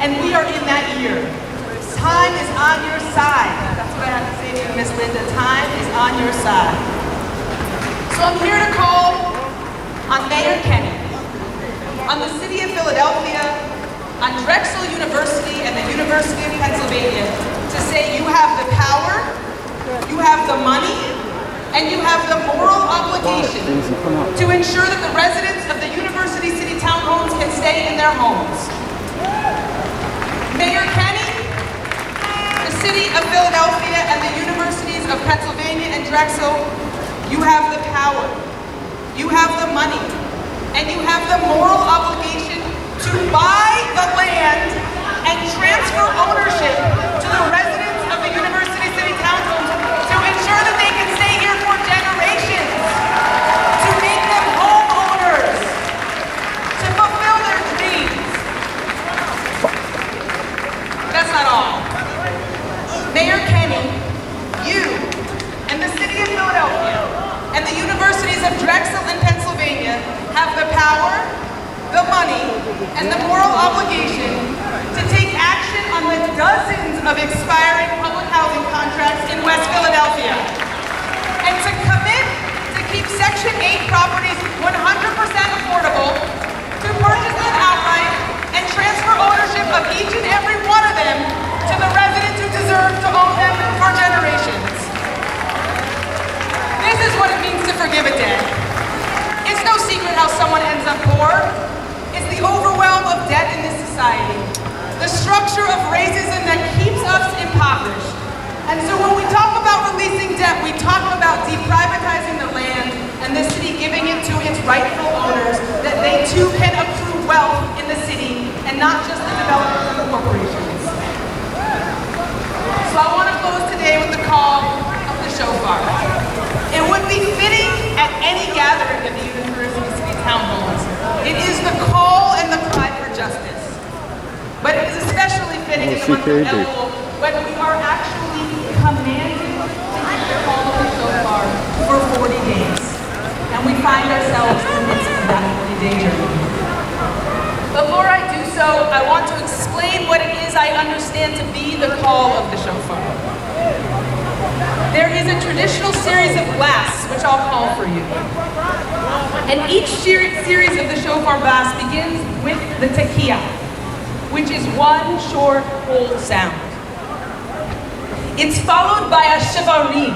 And we are in that year. Time is on your side. That's what I have to say to you, Miss Linda. Time is on your side. So I'm here to call on Mayor Kenny, on the city of Philadelphia, on Drexel University and the University of Pennsylvania to say you have the power, you have the money, and you have the moral obligation to ensure that the residents of the University City Townhomes can stay in their homes. Mayor Kenny, the city of Philadelphia and the universities of Pennsylvania and Drexel, you have the power, you have the money, and you have the moral obligation to buy the land and transfer ownership to the residents of the University City Townhomes to ensure that they can stay here for generations, to make them homeowners, to fulfill their dreams. That's not all. Mayor Kenny, you and the city of Philadelphia and the universities of Drexel and Pennsylvania have the power, the money, and the moral obligation to take action on the dozens of expiring public housing contracts in West Philadelphia, and to commit to keep Section 8 properties 100% affordable, to purchase them outright, and transfer ownership of each and every one of them to the residents who deserve to own them for generations. This is what it means to forgive a debt. It's no secret how someone ends up poor. It's the overwhelm of debt in this society, the structure of racism that keeps us impoverished. And so when we talk about releasing debt, we talk about deprivatizing the land and the city giving it to its rightful owners, that they too can accrue wealth in the city and not just the developers and the corporations. So I want to close today with the call of the shofar. It would be fitting at any gathering of the University City Townhomes. It is the call and the cry for justice. But it is especially fitting in the month of Elul when we are actually commanded to hear the call of the shofar for 40 days. And we find ourselves in the midst of that 40-day journey. Before I do so, I want to explain what it is I understand to be the call of the shofar. There is a traditional series of blasts, which I'll call for you. And each series of the shofar blast begins with the tekiah, which is one short, whole sound. It's followed by a shivarim,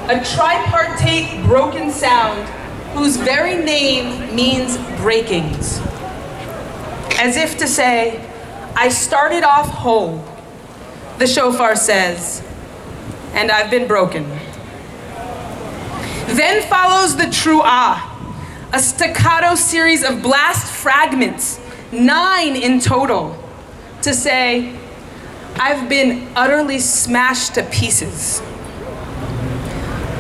a tripartite broken sound whose very name means breakings. As if to say, I started off whole, the shofar says, and I've been broken. Then follows the tru'ah, a staccato series of blast fragments, 9 in total, to say, I've been utterly smashed to pieces.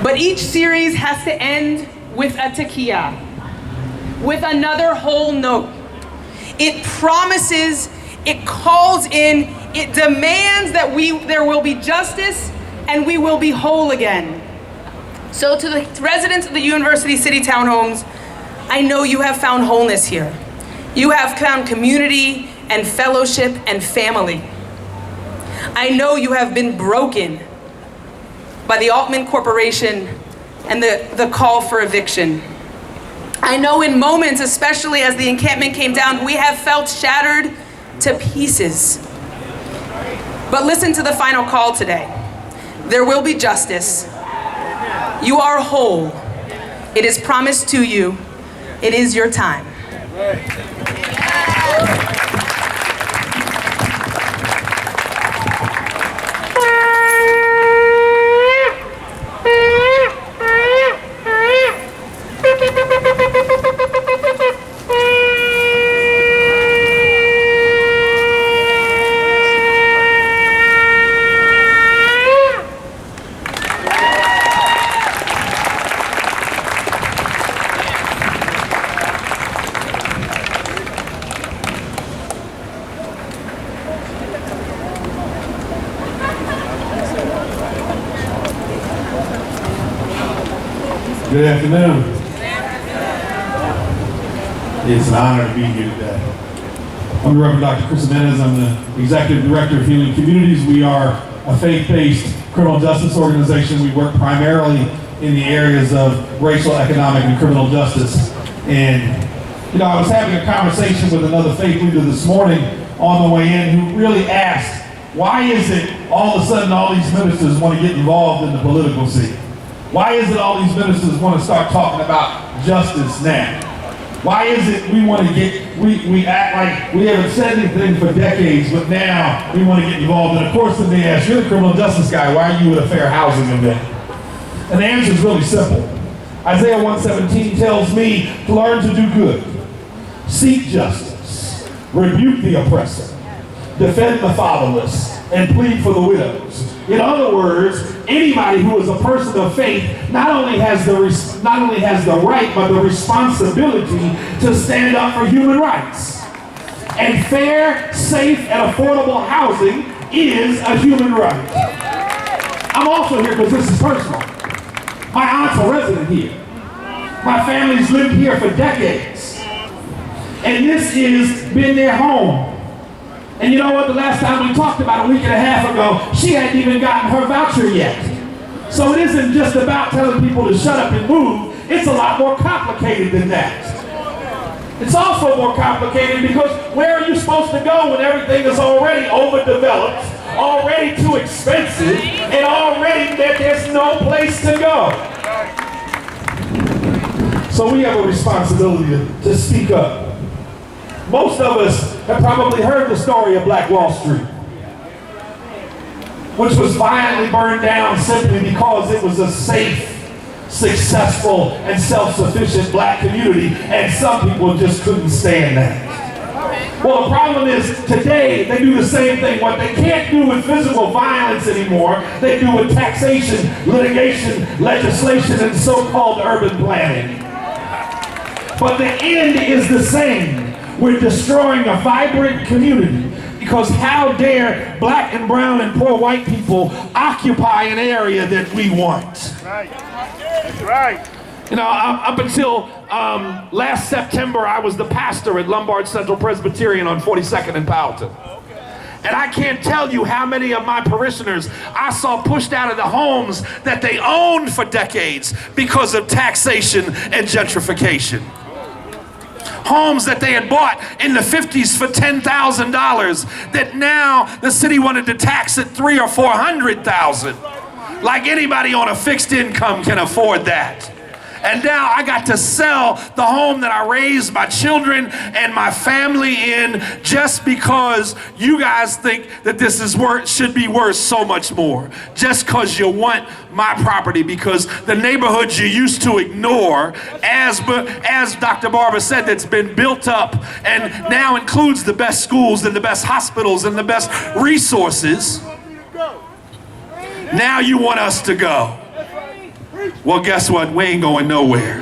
But each series has to end with a tekiah, with another whole note. It promises, it calls in, it demands that there will be justice and we will be whole again. So to the residents of the University City Townhomes, I know you have found wholeness here. You have found community and fellowship and family. I know you have been broken by the Altman Corporation and the call for eviction. I know in moments, especially as the encampment came down, we have felt shattered to pieces. But listen to the final call today. There will be justice. You are whole. It is promised to you. It is your time. Good afternoon. It's an honor to be here today. I'm Reverend Dr. Chris Jimenez. I'm the Executive Director of Healing Communities. We are a faith-based criminal justice organization. We work primarily in the areas of racial, economic, and criminal justice. And, I was having a conversation with another faith leader this morning on the way in who really asked, why is it all of a sudden all these ministers want to get involved in the political scene? Why is it all these ministers want to start talking about justice now? Why is it we want to we act like we haven't said anything for decades, but now we want to get involved? And of course, then they ask, you're the criminal justice guy, why are you with a fair housing event? And the answer is really simple. Isaiah 1:17 tells me to learn to do good, seek justice, rebuke the oppressor, defend the fatherless, and plead for the widows. In other words, anybody who is a person of faith not only has the right, but the responsibility to stand up for human rights. And fair, safe, and affordable housing is a human right. I'm also here because this is personal. My aunt's a resident here. My family's lived here for decades. And this has been their home. And you know what? The last time we talked about a week and a half ago, she hadn't even gotten her voucher yet. So it isn't just about telling people to shut up and move. It's a lot more complicated than that. It's also more complicated because where are you supposed to go when everything is already overdeveloped, already too expensive, and already there's no place to go? So we have a responsibility to speak up. Most of us have probably heard the story of Black Wall Street, which was violently burned down simply because it was a safe, successful, and self-sufficient black community, and some people just couldn't stand that. Well, the problem is today they do the same thing. What they can't do with physical violence anymore, they do with taxation, litigation, legislation, and so-called urban planning. But the end is the same. We're destroying a vibrant community because how dare black and brown and poor white people occupy an area that we want? That's right. Up until last September, I was the pastor at Lombard Central Presbyterian on 42nd and Powelton. And I can't tell you how many of my parishioners I saw pushed out of the homes that they owned for decades because of taxation and gentrification. Homes that they had bought in the 50s for $10,000 that now the city wanted to tax at $300,000 or $400,000. Like anybody on a fixed income can afford that. And now I got to sell the home that I raised my children and my family in just because you guys think that this is should be worth so much more. Just because you want my property, because the neighborhoods you used to ignore, as Dr. Barber said, that's been built up and now includes the best schools and the best hospitals and the best resources. Now you want us to go. Well, guess what? We ain't going nowhere.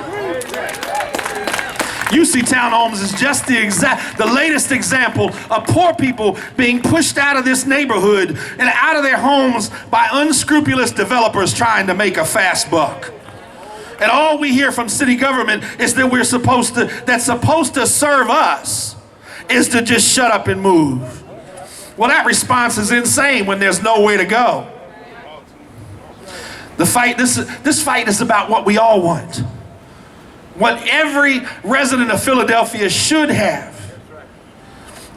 You see, Townhomes is just the latest example of poor people being pushed out of this neighborhood and out of their homes by unscrupulous developers trying to make a fast buck. And all we hear from city government is that that's supposed to serve us is to just shut up and move. Well, that response is insane when there's nowhere to go. This fight is about what we all want. What every resident of Philadelphia should have.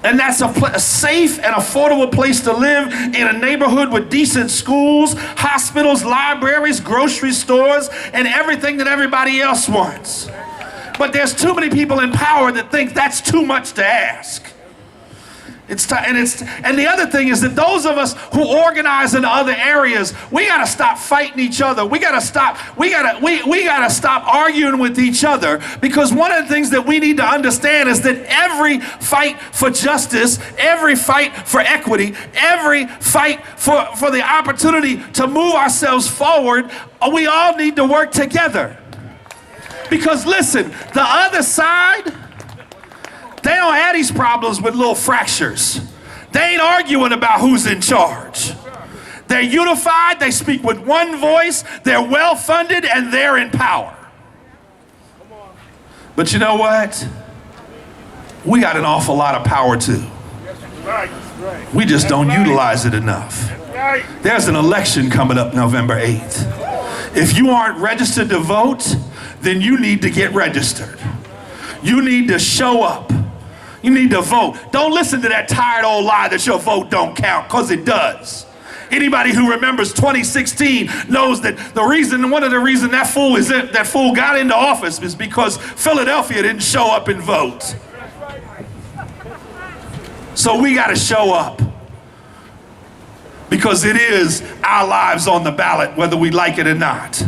And that's a safe and affordable place to live in a neighborhood with decent schools, hospitals, libraries, grocery stores, and everything that everybody else wants. But there's too many people in power that think that's too much to ask. And the other thing is that those of us who organize in other areas, we gotta stop fighting each other. We gotta stop arguing with each other, because one of the things that we need to understand is that every fight for justice, every fight for equity, every fight for the opportunity to move ourselves forward, we all need to work together. Because listen, the other side, they don't have these problems with little fractures. They ain't arguing about who's in charge. They're unified, they speak with one voice, they're well-funded, and they're in power. But you know what? we got an awful lot of power too. We just don't utilize it enough. There's an election coming up November 8th. If you aren't registered to vote, then you need to get registered. You need to show up. You need to vote. Don't listen to that tired old lie that your vote don't count, because it does. Anybody who remembers 2016 knows that one of the reasons that fool got into office is because Philadelphia didn't show up and vote. So we got to show up, because it is our lives on the ballot, whether we like it or not.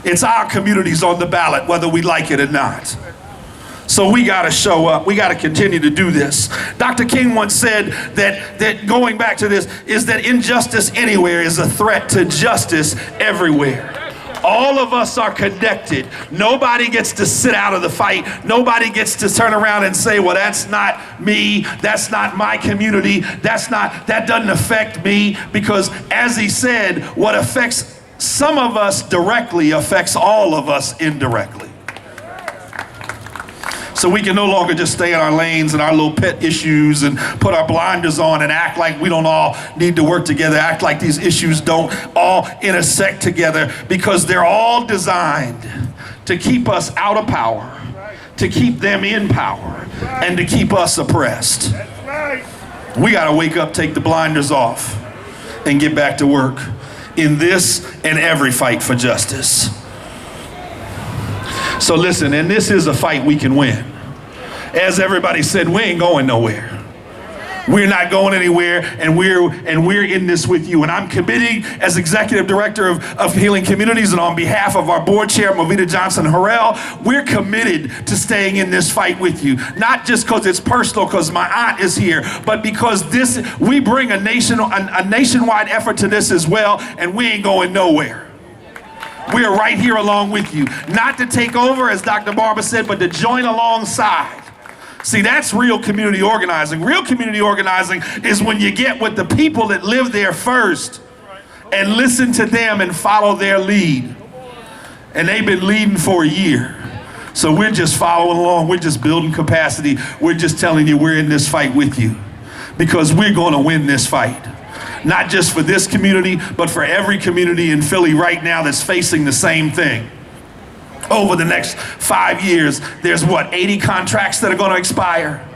It's our communities on the ballot, whether we like it or not. So we got to show up. We got to continue to do this. Dr. King once said that going back to this is that injustice anywhere is a threat to justice everywhere. All of us are connected. Nobody gets to sit out of the fight. Nobody gets to turn around and say, well, that's not me. That's not my community. That doesn't affect me. Because as he said, what affects some of us directly affects all of us indirectly. So we can no longer just stay in our lanes and our little pet issues and put our blinders on and act like we don't all need to work together, act like these issues don't all intersect together, because they're all designed to keep us out of power, to keep them in power, and to keep us oppressed. We got to wake up, take the blinders off, and get back to work in this and every fight for justice. So listen, and this is a fight we can win. As everybody said, we ain't going nowhere. We're not going anywhere, and we're in this with you. And I'm committing as executive director of Healing Communities, and on behalf of our board chair, Movita Johnson Harrell, we're committed to staying in this fight with you. Not just because it's personal, because my aunt is here, but because we bring a nationwide effort to this as well, and we ain't going nowhere. We are right here along with you. Not to take over, as Dr. Barber said, but to join alongside. See, that's real community organizing. Real community organizing is when you get with the people that live there first and listen to them and follow their lead. And they've been leading for a year. So we're just following along. We're just building capacity. We're just telling you we're in this fight with you, because we're going to win this fight. Not just for this community, but for every community in Philly right now that's facing the same thing. Over the next 5 years, there's 80 contracts that are going to expire.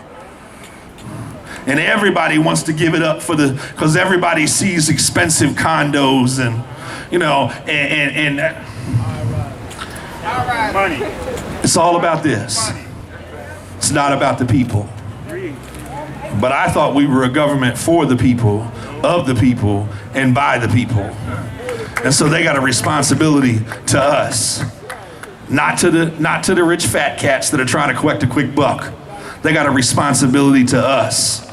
And everybody wants to give it up because everybody sees expensive condos and, money. It's all about this. It's not about the people. But I thought we were a government for the people, of the people, and by the people. And so they got a responsibility to us, not to the rich fat cats that are trying to collect a quick buck. They got a responsibility to us.